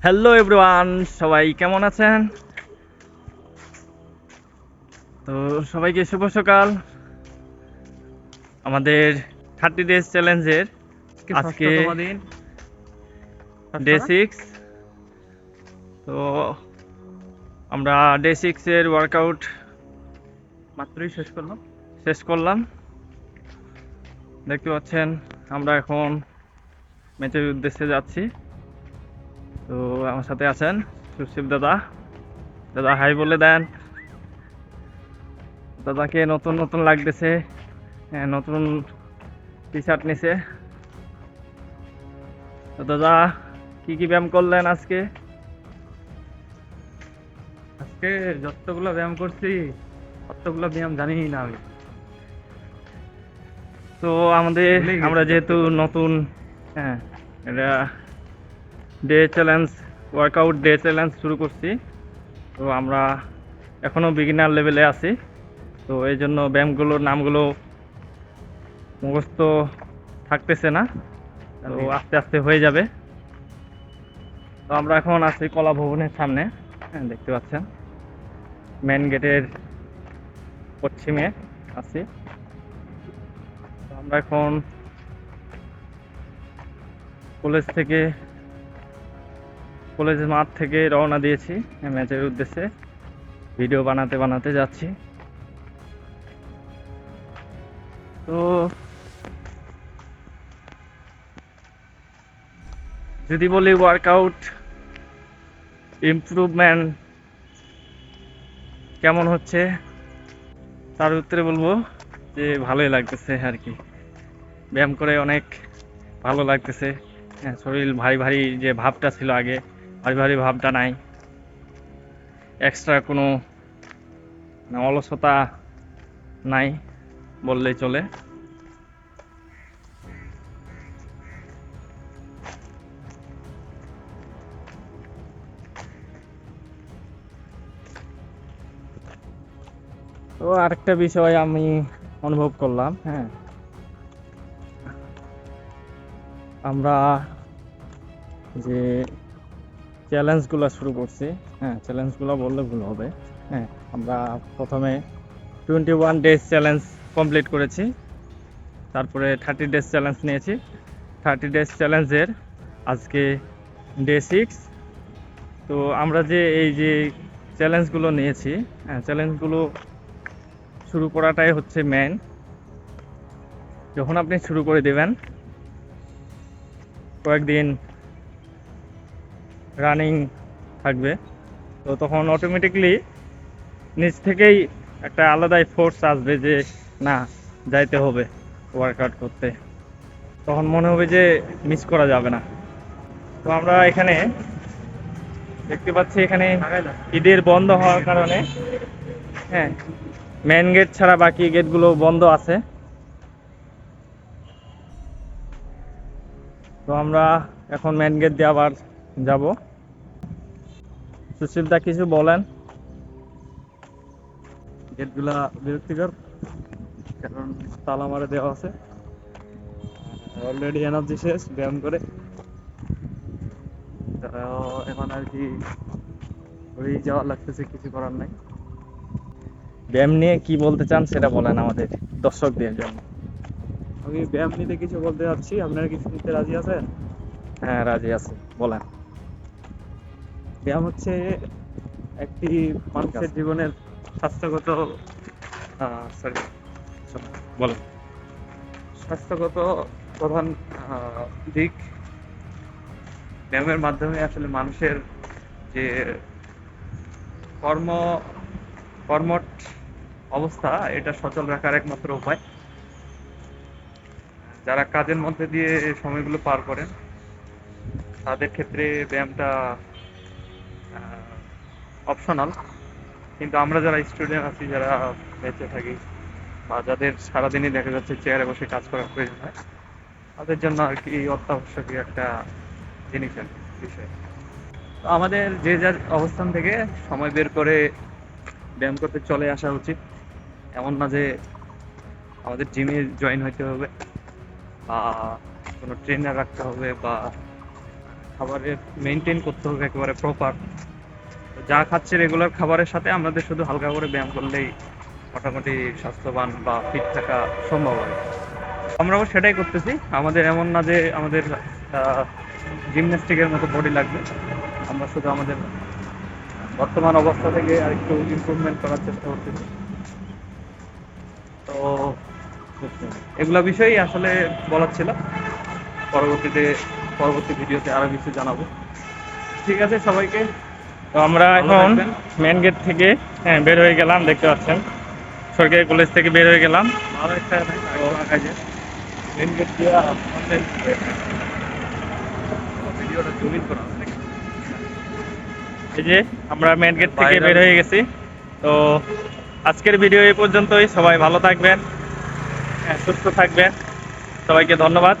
Hello everyone, সবাই কেমন আছেন? তো সবাইকে শুভ সকাল। আমাদের 30 ডেজ চ্যালেঞ্জের আজকে আজকে ষষ্ঠতম দিন। ডে ষষ্ঠ না? 6। তো আমরা ডে 6 এর ওয়ার্কআউট মাত্রই শেষ করলাম। শেষ করলাম। দেখতে পাচ্ছেন আমরা এখন ম্যাচের উদ্দেশ্যে যাচ্ছি। তো আমার সাথে আছেন সুশীল দাদা। দাদা হাই বলে দেন। দাদাকে নতুন নতুন লাগতেছে। হ্যাঁ, নতুন টি শার্ট নিছে। তো দাদা কি কি ব্যায়াম করলেন আজকে? আজকে যতগুলো ব্যায়াম করছি অতগুলো ব্যায়াম জানি না আমি, তো আমাদের ভুলেই গেছি আমরা যেহেতু যতগুলো। নতুন, হ্যাঁ, এটা day challenge, workout day challenge শুরু করছি। তো আমরা এখনো বিগিনার লেভেলে আছি। তো এই জন্য ব্যায়ামগুলোর নামগুলো মুখস্থ থাকতেছে না। তো আস্তে আস্তে হয়ে যাবে। তো আমরা এখন আছি কলা ভবনের সামনে। হ্যাঁ, দেখতে পাচ্ছেন মেন গেটের পশ্চিমে আছি। তো আমরা এখন কলেজের মাঠ থেকে রওনা দিয়েছি ম্যাচের উদ্দেশ্যে। ভিডিও বানাতে বানাতে যাচ্ছি। তো যদি বলি ওয়ার্কআউট ইমপ্রুভমেন্ট কেমন হচ্ছে, তার উত্তরে বলবো যে ভালোই লাগতেছে আর কি। ব্যায়াম করে অনেক ভালো লাগতেছে। হ্যাঁ, শরীর ভারী ভারী যে ভাবটা ছিল আগে, ভারী ভারী ভাবটা নাই। এক্সট্রা কোনো অলসতা নাই বললেই চলে। তো আরেকটা বিষয় আমি অনুভব করলাম, হ্যাঁ, আমরা যে চ্যালেঞ্জগুলো শুরু করছি, হ্যাঁ, চ্যালেঞ্জগুলো বললে ভুল হবে। হ্যাঁ, আমরা প্রথমে 21 ডেজ চ্যালেঞ্জ কমপ্লিট করেছি। তারপরে 30 ডেজ চ্যালেঞ্জ নিয়েছি। 30 ডেজ চ্যালেঞ্জের আজকে ডে 6। তো আমরা যে এই যে চ্যালেঞ্জগুলো নিয়েছি, হ্যাঁ, চ্যালেঞ্জগুলো শুরু করাটাই হচ্ছে মেন। যখন আপনি শুরু করে দেবেন, কয়েকদিন রানিং থাকবে, তো তখন অটোমেটিকলি নিজ থেকেই একটা আলাদাই ফোর্স আসবে যে না, যাইতে হবে ওয়ার্কআউট করতে। তখন মনে হবে যে মিস করা যাবে না। তো আমরা এখানে দেখতে পাচ্ছি, এখানে ঈদের বন্ধ হওয়ার কারণে, হ্যাঁ, মেন গেট ছাড়া বাকি গেটগুলো বন্ধ আছে। তো আমরা এখন মেন গেট দিয়ে আবার যাব। সুশীলদা কিছু বলেন। গেটগুলা বিরক্তিকর, কারণ তালা মারে দেওয়া আছে। অলরেডি এনার্জি শেষ ব্যায়াম করে। এখন আর কি হয়েই যাওয়া লাগতেছে, কিছু করার নাই। ব্যায়াম নিয়ে কি বলতে চান সেটা বলেন আমাদের দর্শকদের জন্য। আমি ব্যায়াম নিতে কিছু বলতে যাচ্ছি, আপনারা কিছু নিতে রাজি আছেন? হ্যাঁ, রাজি আছি, বলেন। ব্যায়াম হচ্ছে একটি মানুষের জীবনের স্বাস্থ্যগত সরি বলেন। স্বাস্থ্যগত প্রধান দিক। ব্যায়ামের মাধ্যমে আসলে মানুষের যে কর্ম কর্মঠ অবস্থা, এটা সচল রাখার একমাত্র উপায়। যারা কাজের মধ্যে দিয়ে সময়গুলো পার করেন, তাদের ক্ষেত্রে ব্যায়ামটা অপশনাল। কিন্তু আমরা যারা স্টুডেন্ট আছি, যারা বেঁচে থাকি, বা যাদের সারাদিনই দেখা যাচ্ছে চেয়ারে বসে কাজ করার প্রয়োজন হয়, তাদের জন্য আর কি অত্যাবশ্যকীয় একটা জিনিস আর কি, বিষয়। তো আমাদের যে যার অবস্থান থেকে সময় বের করে ব্যায়াম করতে চলে আসা উচিত। এমন না যে আমাদের জিমে জয়েন হইতে হবে, বা কোনো ট্রেনার রাখতে হবে, বা খাবারের মেনটেন করতে হবে একেবারে প্রপার। যা খাচ্ছে রেগুলার খাবারের সাথে আমাদের শুধু হালকা করে ব্যায়াম করলেই মোটামুটি স্বাস্থ্যবান বা ফিট থাকা সম্ভব হয়। আমরাও সেটাই করতেছি। আমাদের এমন না যে আমাদের জিমন্যাস্টিকের মতো বডি লাগবে, আমরা শুধু আমাদের বর্তমান অবস্থা থেকে আর একটু ইমপ্রুভমেন্ট করার চেষ্টা করতেছি। তো এগুলা বিষয়ই আসলে বলার ছিল। পরবর্তী ভিডিওতে আরো কিছু জানাবো। ঠিক আছে সবাইকে, তো আমরা ভালো এখন থাকবেন। মেন গেট থেকে বের হয়ে গেলাম, দেখতে পাচ্ছেন সরকারি কলেজ থেকে বের হয়ে গেলাম। ভালো একটা কাজে মেন গেট দিয়ে অনলাইন ভিডিওটা জুম ইন করা আছে। এই যে আমরা মেন গেট থেকে Viral. বের হয়ে গেছি। তো আজকের ভিডিও এই পর্যন্তই। সবাই ভালো থাকবেন, সুস্থ থাকবেন। সবাইকে ধন্যবাদ।